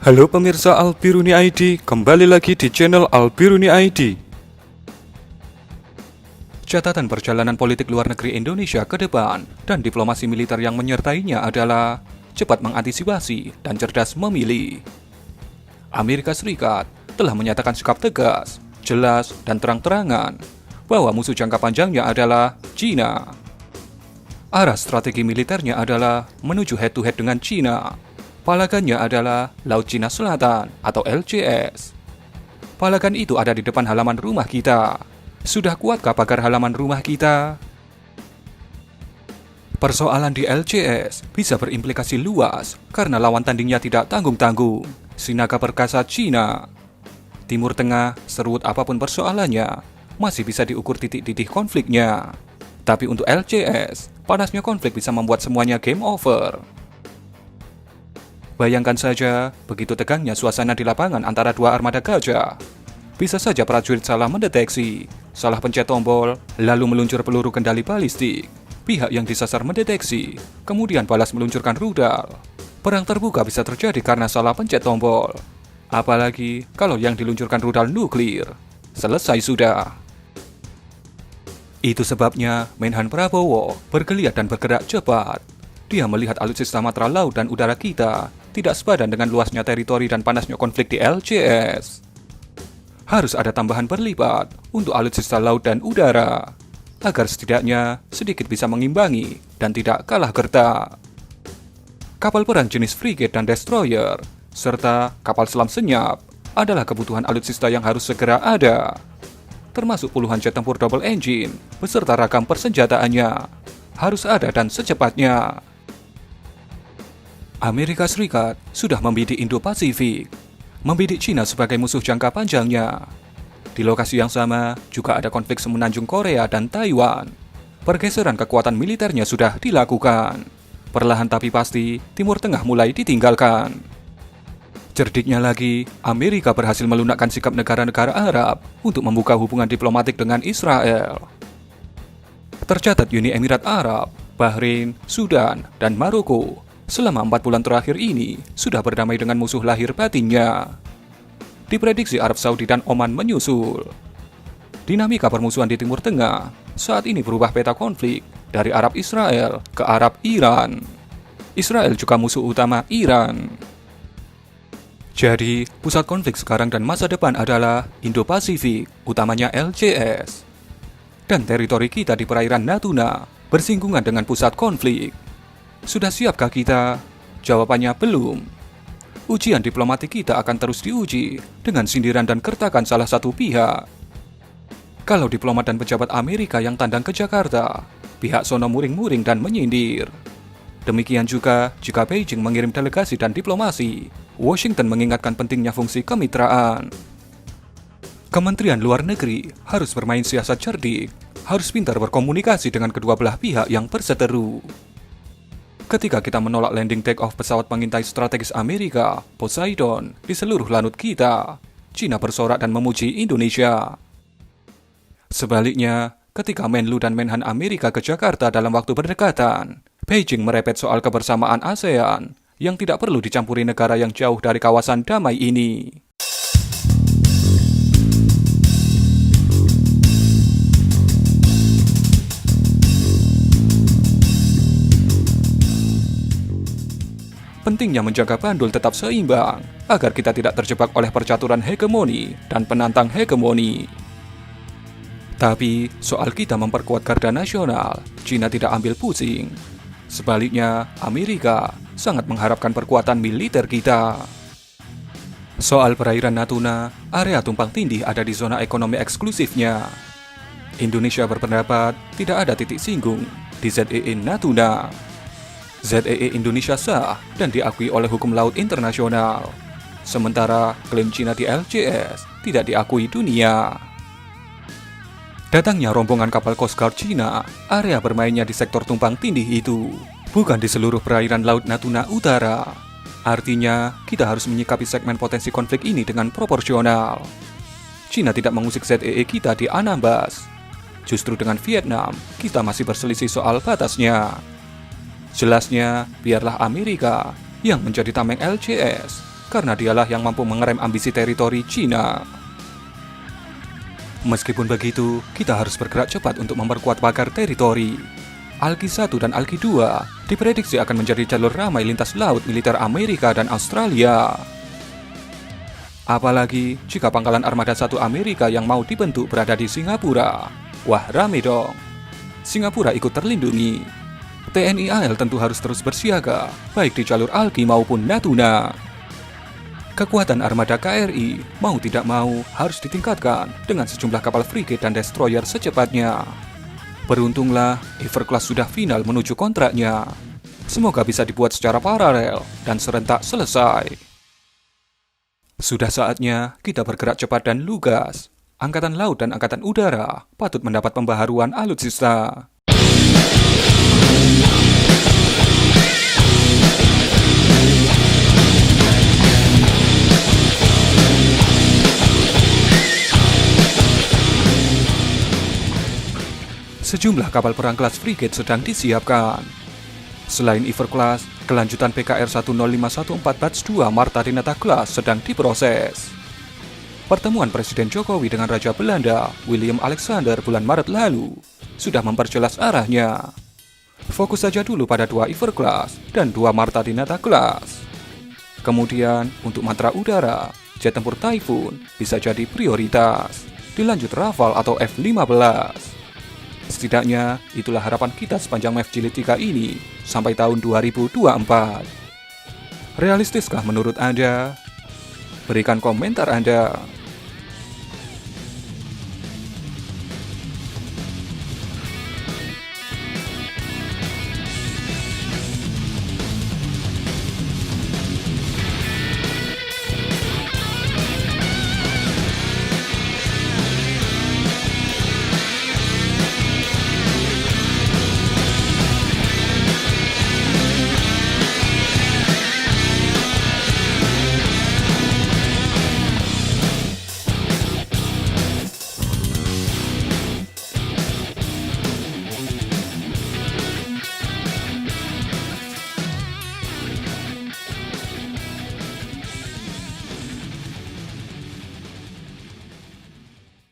Halo pemirsa Albiruni ID, kembali lagi di channel Albiruni ID. Catatan perjalanan politik luar negeri Indonesia ke depan dan diplomasi militer yang menyertainya adalah cepat mengantisipasi dan cerdas memilih. Amerika Serikat telah menyatakan sikap tegas, jelas, dan terang-terangan bahwa musuh jangka panjangnya adalah China. Arah strategi militernya adalah menuju head-to-head dengan China. Palagannya adalah Laut Cina Selatan atau LCS. Palagan itu ada di depan halaman rumah kita. Sudah kuatkah pagar halaman rumah kita? Persoalan di LCS bisa berimplikasi luas karena lawan tandingnya tidak tanggung-tanggung. Sinaga perkasa Cina. Timur Tengah, serut apapun persoalannya, masih bisa diukur titik-titik konfliknya. Tapi untuk LCS, panasnya konflik bisa membuat semuanya game over. Bayangkan saja, begitu tegangnya suasana di lapangan antara dua armada gajah. Bisa saja prajurit salah mendeteksi, salah pencet tombol, lalu meluncur peluru kendali balistik. Pihak yang disasar mendeteksi, kemudian balas meluncurkan rudal. Perang terbuka bisa terjadi karena salah pencet tombol. Apalagi kalau yang diluncurkan rudal nuklir. Selesai sudah. Itu sebabnya Menhan Prabowo bergeliat dan bergerak cepat. Dia melihat alutsista matra laut dan udara kita tidak sepadan dengan luasnya teritori dan panasnya konflik di LCS. Harus ada tambahan berlipat untuk alutsista laut dan udara, agar setidaknya sedikit bisa mengimbangi dan tidak kalah gertak. Kapal perang jenis frigate dan destroyer, serta kapal selam senyap adalah kebutuhan alutsista yang harus segera ada. Termasuk puluhan jet tempur double engine beserta ragam persenjataannya. Harus ada dan secepatnya. Amerika Serikat sudah membidik Indo-Pasifik, membidik China sebagai musuh jangka panjangnya. Di lokasi yang sama juga ada konflik semenanjung Korea dan Taiwan. Pergeseran kekuatan militernya sudah dilakukan. Perlahan tapi pasti, Timur Tengah mulai ditinggalkan. Cerdiknya lagi, Amerika berhasil melunakkan sikap negara-negara Arab untuk membuka hubungan diplomatik dengan Israel. Tercatat Uni Emirat Arab, Bahrain, Sudan, dan Maroko selama 4 bulan terakhir ini sudah berdamai dengan musuh lahir batinnya. Diprediksi Arab Saudi dan Oman menyusul. Dinamika permusuhan di Timur Tengah saat ini berubah peta konflik dari Arab Israel ke Arab Iran. Israel juga musuh utama Iran. Jadi, pusat konflik sekarang dan masa depan adalah Indo-Pasifik, utamanya LCS. Dan teritori kita di perairan Natuna bersinggungan dengan pusat konflik. Sudah siapkah kita? Jawabannya belum. Ujian diplomatik kita akan terus diuji dengan sindiran dan gertakan salah satu pihak. Kalau diplomat dan pejabat Amerika yang tandang ke Jakarta, pihak sono muring-muring dan menyindir. Demikian juga jika Beijing mengirim delegasi dan diplomasi, Washington mengingatkan pentingnya fungsi kemitraan. Kementerian Luar Negeri harus bermain siasat cerdik, harus pintar berkomunikasi dengan kedua belah pihak yang berseteru. Ketika kita menolak landing take-off pesawat pengintai strategis Amerika, Poseidon, di seluruh lanut kita, China bersorak dan memuji Indonesia. Sebaliknya, ketika Menlu dan Menhan Amerika ke Jakarta dalam waktu berdekatan, Beijing merepet soal kebersamaan ASEAN yang tidak perlu dicampuri negara yang jauh dari kawasan damai ini. Pentingnya menjaga bandul tetap seimbang agar kita tidak terjebak oleh percaturan hegemoni dan penantang hegemoni. Tapi soal kita memperkuat garda nasional, China tidak ambil pusing. Sebaliknya, Amerika sangat mengharapkan perkuatan militer kita. Soal perairan Natuna, area tumpang tindih ada di zona ekonomi eksklusifnya. Indonesia berpendapat tidak ada titik singgung di ZEE Natuna. ZEE Indonesia sah dan diakui oleh hukum laut internasional. Sementara klaim China di LCS tidak diakui dunia. Datangnya rombongan kapal Coast Guard China, area bermainnya di sektor tumpang tindih itu, bukan di seluruh perairan Laut Natuna Utara. Artinya, kita harus menyikapi segmen potensi konflik ini dengan proporsional. China tidak mengusik ZEE kita di Anambas. Justru dengan Vietnam, kita masih berselisih soal batasnya. Jelasnya, biarlah Amerika yang menjadi tameng LCS karena dialah yang mampu mengerem ambisi teritori Cina. Meskipun begitu, kita harus bergerak cepat untuk memperkuat pagar teritori. Alki 1 dan Alki 2 diprediksi akan menjadi jalur ramai lintas laut militer Amerika dan Australia. Apalagi jika pangkalan Armada 1 Amerika yang mau dibentuk berada di Singapura. Wah, rame dong. Singapura ikut terlindungi. TNI AL tentu harus terus bersiaga, baik di jalur Alki maupun Natuna. Kekuatan armada KRI mau tidak mau harus ditingkatkan dengan sejumlah kapal frigate dan destroyer secepatnya. Beruntunglah, Everclass sudah final menuju kontraknya. Semoga bisa dibuat secara paralel dan serentak selesai. Sudah saatnya kita bergerak cepat dan lugas. Angkatan Laut dan Angkatan Udara patut mendapat pembaharuan alutsista. Sejumlah kapal perang kelas frigate sedang disiapkan. Selain Everclass, kelanjutan PKR 10514 Batch 2 Marta Dinata Class sedang diproses. Pertemuan Presiden Jokowi dengan Raja Belanda, Willem Alexander bulan Maret lalu, sudah memperjelas arahnya. Fokus saja dulu pada 2 Everclass dan 2 Marta Dinata Class. Kemudian, untuk matra udara, jet tempur Typhoon bisa jadi prioritas. Dilanjut Rafale atau F-15. Setidaknya, itulah harapan kita sepanjang MEF Jilid 3 ini sampai tahun 2024. Realistiskah menurut Anda? Berikan komentar Anda.